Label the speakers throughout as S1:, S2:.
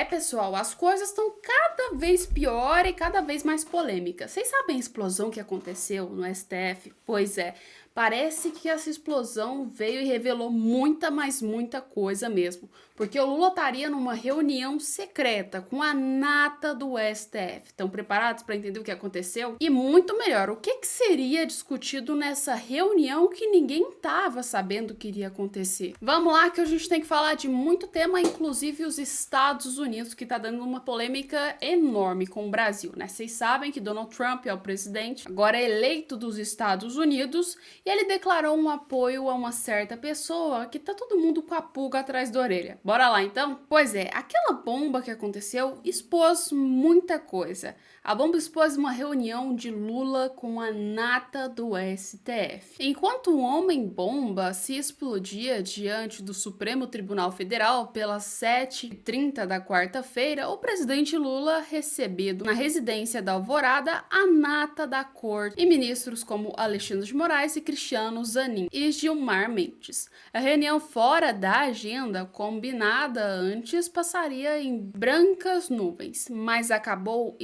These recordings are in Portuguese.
S1: pessoal, as coisas estão cada vez pior e cada vez mais polêmicas. Vocês sabem a explosão que aconteceu no STF? Pois é, parece que essa explosão veio e revelou muita, mas muita coisa mesmo. Porque o Lula estaria numa reunião secreta com a nata do STF. Estão preparados para entender o que aconteceu? E muito melhor, o que seria discutido nessa reunião que ninguém estava sabendo que iria acontecer? Vamos lá que a gente tem que falar de muito tema, inclusive os Estados Unidos, que tá dando uma polêmica enorme com o Brasil, né? Vocês sabem que Donald Trump é o presidente, agora é eleito dos Estados Unidos, e ele declarou um apoio a uma certa pessoa que tá todo mundo com a pulga atrás da orelha. Bora lá então? Pois é, aquela bomba que aconteceu expôs muita coisa. A bomba expôs uma reunião de Lula com a nata do STF. Enquanto o homem-bomba se explodia diante do Supremo Tribunal Federal pelas 7h30 da quarta-feira, o presidente Lula recebido na residência da Alvorada a nata da corte e ministros como Alexandre de Moraes e Cristiano Zanin e Gilmar Mendes. A reunião fora da agenda combinada antes passaria em brancas nuvens, mas acabou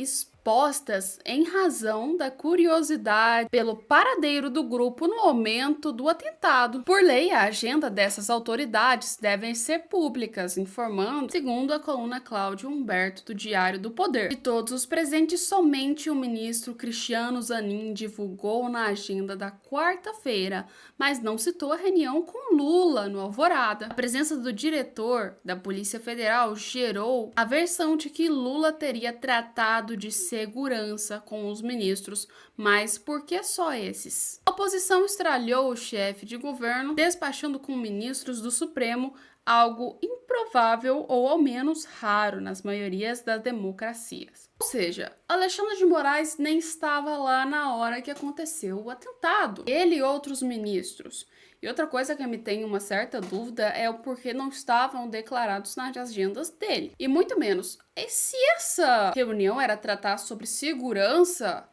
S1: postas em razão da curiosidade pelo paradeiro do grupo no momento do atentado. Por lei, a agenda dessas autoridades devem ser públicas, informando, segundo a coluna Cláudio Humberto do Diário do Poder. De todos os presentes, somente o ministro Cristiano Zanin divulgou na agenda da quarta-feira, mas não citou a reunião com Lula no Alvorada. A presença do diretor da Polícia Federal gerou a versão de que Lula teria tratado de segurança com os ministros, mas por que só esses? A oposição estralhou o chefe de governo, despachando com ministros do Supremo algo improvável ou ao menos raro nas maiorias das democracias. Ou seja, Alexandre de Moraes nem estava lá na hora que aconteceu o atentado. Ele e outros ministros. E outra coisa que me tem uma certa dúvida é o porquê não estavam declarados nas agendas dele. E muito menos, e se essa reunião era tratar sobre segurança,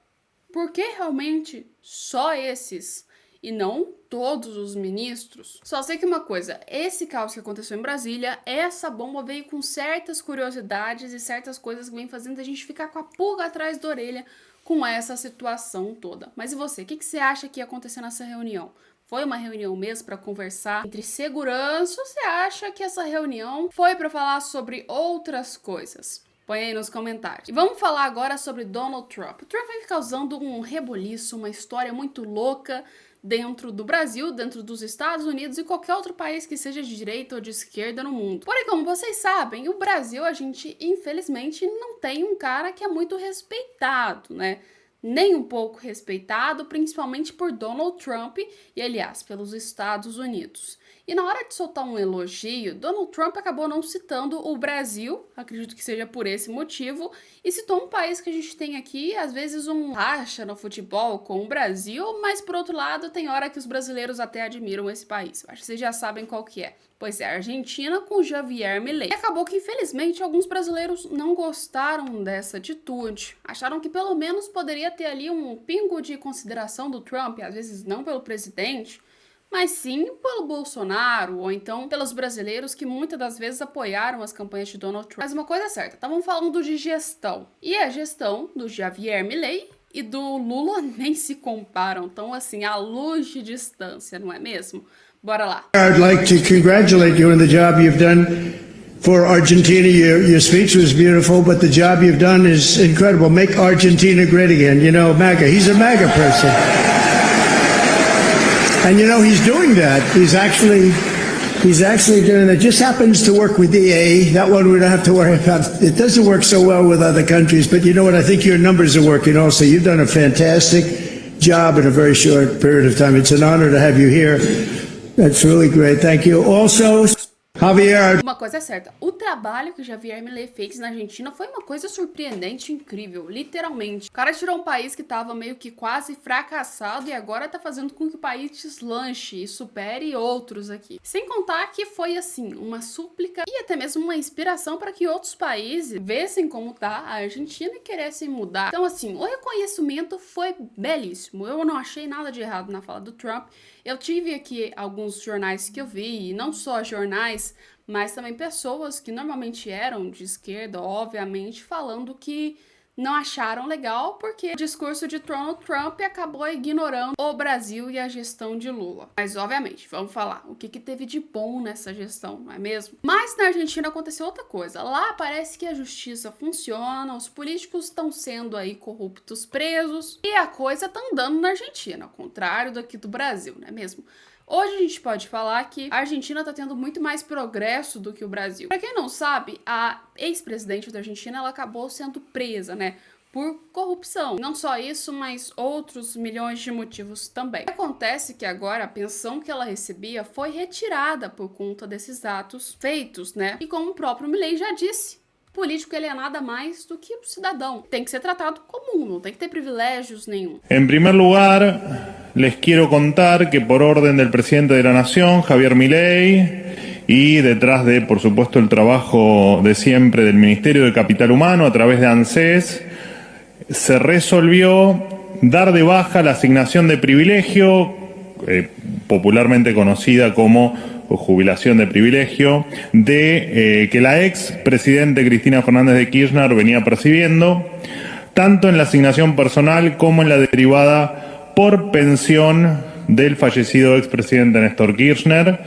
S1: por que realmente só esses? E não todos os ministros. Só sei que uma coisa, esse caos que aconteceu em Brasília, essa bomba veio com certas curiosidades e certas coisas que vem fazendo a gente ficar com a pulga atrás da orelha com essa situação toda. Mas e você, o que você acha que ia acontecer nessa reunião? Foi uma reunião mesmo para conversar entre segurança ou você acha que essa reunião foi para falar sobre outras coisas? Põe aí nos comentários. E vamos falar agora sobre Donald Trump. O Trump vem causando um reboliço, uma história muito louca dentro do Brasil, dentro dos Estados Unidos e qualquer outro país que seja de direita ou de esquerda no mundo. Porém, como vocês sabem, o Brasil, a gente, infelizmente, não tem um cara que é muito respeitado, né? Nem um pouco respeitado, principalmente por Donald Trump e, aliás, pelos Estados Unidos. E na hora de soltar um elogio, Donald Trump acabou não citando o Brasil, acredito que seja por esse motivo, e citou um país que a gente tem aqui, às vezes um racha no futebol com o Brasil, mas por outro lado tem hora que os brasileiros até admiram esse país. Acho que vocês já sabem qual que é. Pois é, a Argentina com Javier Milei. E acabou que, infelizmente, alguns brasileiros não gostaram dessa atitude. Acharam que pelo menos poderia ter ali um pingo de consideração do Trump, às vezes não pelo presidente, mas sim pelo Bolsonaro, ou então pelos brasileiros que muitas das vezes apoiaram as campanhas de Donald Trump. Mas uma coisa é certa, estavam falando de gestão. E a gestão do Javier Milei e do Lula nem se comparam, tão assim, à luz de distância, não é mesmo? Bora lá.
S2: I'd like to congratulate you on the job you've done for Argentina. Your speech was beautiful, but the job you've done is incredible. Make Argentina great again. You know, MAGA. He's a MAGA person. And you know, he's doing that. He's actually doing that. Just happens to work with EA. That one we don't have to worry about. It doesn't work so well with other countries, but you know what? I think your numbers are working also. You've done a fantastic job in a very short period of time. It's an honor to have you here. That's really great. Thank you. Also, Javier.
S1: Uma coisa é certa, o trabalho que Javier Milei fez na Argentina foi uma coisa surpreendente, incrível, literalmente. O cara tirou um país que tava meio que quase fracassado e agora tá fazendo com que o país deslanche e supere outros aqui. Sem contar que foi, assim, uma súplica e até mesmo uma inspiração para que outros países vissem como tá a Argentina e queressem mudar. Então, assim, o reconhecimento foi belíssimo. Eu não achei nada de errado na fala do Trump. Eu tive aqui alguns jornais que eu vi, e não só jornais, mas também pessoas que normalmente eram de esquerda, obviamente, falando que não acharam legal porque o discurso de Donald Trump acabou ignorando o Brasil e a gestão de Lula. Mas, obviamente, vamos falar o que teve de bom nessa gestão, não é mesmo? Mas na Argentina aconteceu outra coisa. Lá parece que a justiça funciona, os políticos estão sendo aí corruptos, presos, e a coisa tá andando na Argentina, ao contrário daqui do Brasil, não é mesmo? Hoje a gente pode falar que a Argentina está tendo muito mais progresso do que o Brasil. Para quem não sabe, a ex-presidente da Argentina ela acabou sendo presa, né? Por corrupção. Não só isso, mas outros milhões de motivos também. Acontece que agora a pensão que ela recebia foi retirada por conta desses atos feitos, né? E como o próprio Milei já disse, político ele é nada mais do que um cidadão. Tem que ser tratado comum, não tem que ter privilégios nenhum.
S3: En primer lugar, les quiero contar que por orden del presidente de la Nación, Javier Milei, y detrás de, por supuesto, el trabajo de siempre del Ministerio de Capital Humano a través de ANSES, se resolvió dar de baja la asignación de privilegio, popularmente conocida como jubilación de privilegio, que la ex presidente Cristina Fernández de Kirchner venía percibiendo, tanto en la asignación personal como en la derivada por pensión del fallecido expresidente Néstor Kirchner.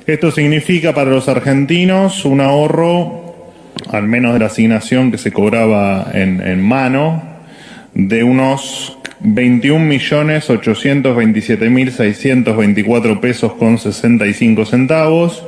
S3: Esto significa para los argentinos un ahorro, al menos de la asignación que se cobraba en mano, de unos 21.827.624 pesos con 65 centavos.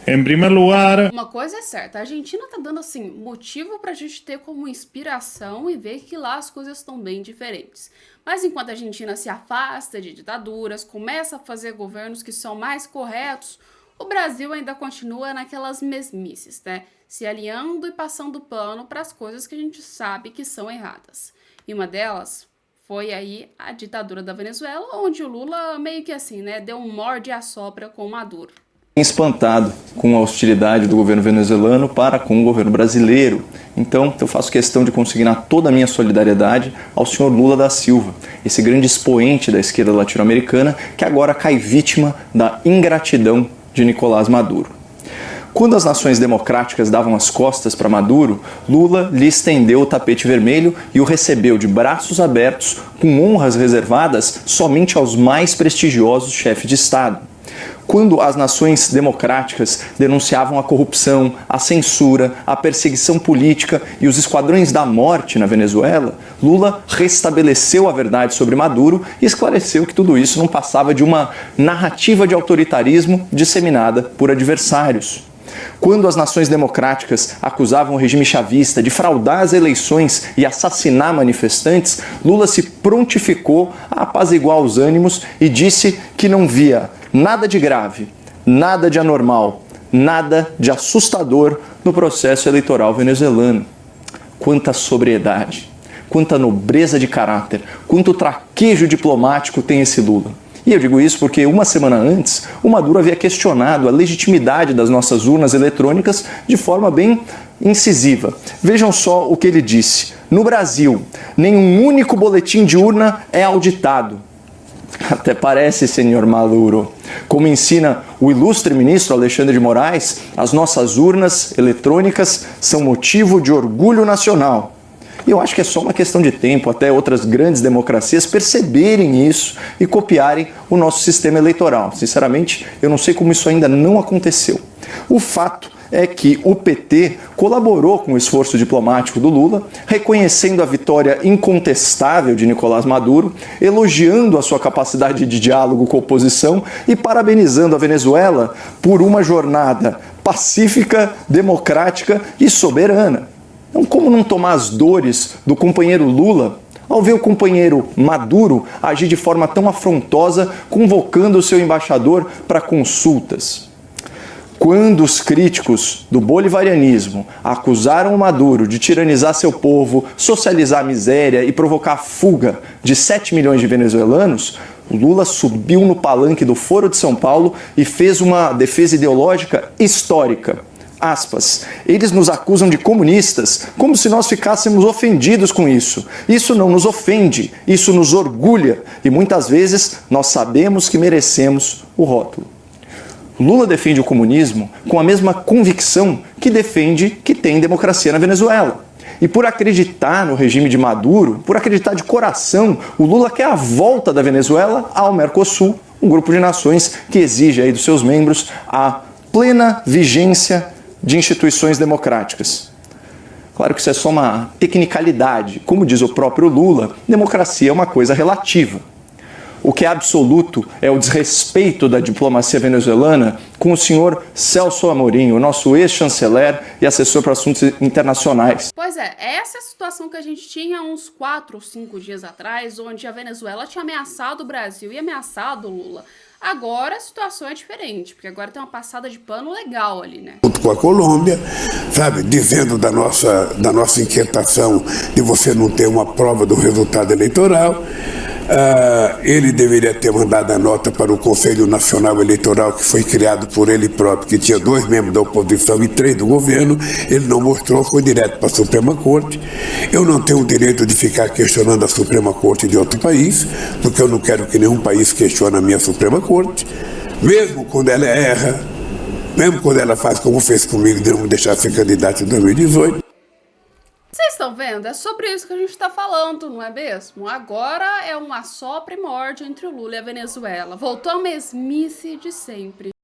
S3: Em primeiro lugar...
S1: Uma coisa é certa, a Argentina tá dando, assim, motivo pra gente ter como inspiração e ver que lá as coisas estão bem diferentes. Mas enquanto a Argentina se afasta de ditaduras, começa a fazer governos que são mais corretos, o Brasil ainda continua naquelas mesmices, né? Se alinhando e passando pano para as coisas que a gente sabe que são erradas. E uma delas foi aí a ditadura da Venezuela, onde o Lula meio que assim, né, deu um morde e assopra com o Maduro.
S4: Espantado com a hostilidade do governo venezuelano para com o governo brasileiro. Então, eu faço questão de consignar toda a minha solidariedade ao senhor Lula da Silva, esse grande expoente da esquerda latino-americana que agora cai vítima da ingratidão de Nicolás Maduro. Quando as nações democráticas davam as costas para Maduro, Lula lhe estendeu o tapete vermelho e o recebeu de braços abertos, com honras reservadas somente aos mais prestigiosos chefes de Estado. Quando as nações democráticas denunciavam a corrupção, a censura, a perseguição política e os esquadrões da morte na Venezuela, Lula restabeleceu a verdade sobre Maduro e esclareceu que tudo isso não passava de uma narrativa de autoritarismo disseminada por adversários. Quando as nações democráticas acusavam o regime chavista de fraudar as eleições e assassinar manifestantes, Lula se prontificou a apaziguar os ânimos e disse que não via nada de grave, nada de anormal, nada de assustador no processo eleitoral venezuelano. Quanta sobriedade, quanta nobreza de caráter, quanto traquejo diplomático tem esse Lula. E eu digo isso porque uma semana antes, o Maduro havia questionado a legitimidade das nossas urnas eletrônicas de forma bem incisiva. Vejam só o que ele disse. No Brasil, nenhum único boletim de urna é auditado. Até parece, senhor Maduro. Como ensina o ilustre ministro Alexandre de Moraes, as nossas urnas eletrônicas são motivo de orgulho nacional. E eu acho que é só uma questão de tempo até outras grandes democracias perceberem isso e copiarem o nosso sistema eleitoral. Sinceramente, eu não sei como isso ainda não aconteceu. O fato é que o PT colaborou com o esforço diplomático do Lula, reconhecendo a vitória incontestável de Nicolás Maduro, elogiando a sua capacidade de diálogo com a oposição e parabenizando a Venezuela por uma jornada pacífica, democrática e soberana. Então, como não tomar as dores do companheiro Lula ao ver o companheiro Maduro agir de forma tão afrontosa, convocando o seu embaixador para consultas? Quando os críticos do bolivarianismo acusaram o Maduro de tiranizar seu povo, socializar a miséria e provocar a fuga de 7 milhões de venezuelanos, o Lula subiu no palanque do Foro de São Paulo e fez uma defesa ideológica histórica. Aspas, eles nos acusam de comunistas, como se nós ficássemos ofendidos com isso. Isso não nos ofende, isso nos orgulha e muitas vezes nós sabemos que merecemos o rótulo. Lula defende o comunismo com a mesma convicção que defende que tem democracia na Venezuela. E por acreditar no regime de Maduro, por acreditar de coração, o Lula quer a volta da Venezuela ao Mercosul, um grupo de nações que exige aí dos seus membros a plena vigência de instituições democráticas. Claro que isso é só uma tecnicalidade. Como diz o próprio Lula, democracia é uma coisa relativa. O que é absoluto é o desrespeito da diplomacia venezuelana com o senhor Celso Amorim, o nosso ex-chanceler e assessor para assuntos internacionais.
S1: Pois é, essa é a situação que a gente tinha uns 4 ou 5 dias atrás, onde a Venezuela tinha ameaçado o Brasil e ameaçado o Lula. Agora a situação é diferente, porque agora tem uma passada de pano legal ali, né?
S5: Junto com a Colômbia, sabe, dizendo da nossa inquietação de você não ter uma prova do resultado eleitoral. Ele deveria ter mandado a nota para o Conselho Nacional Eleitoral, que foi criado por ele próprio, que tinha 2 membros da oposição e 3 do governo. Ele não mostrou, foi direto para a Suprema Corte. Eu não tenho o direito de ficar questionando a Suprema Corte de outro país, porque eu não quero que nenhum país questione a minha Suprema Corte, mesmo quando ela erra, mesmo quando ela faz como fez comigo, de não me deixar ser candidato em 2018.
S1: Vocês estão vendo? É sobre isso que a gente tá falando, não é mesmo? Agora é uma só primórdia entre o Lula e a Venezuela. Voltou a mesmice de sempre.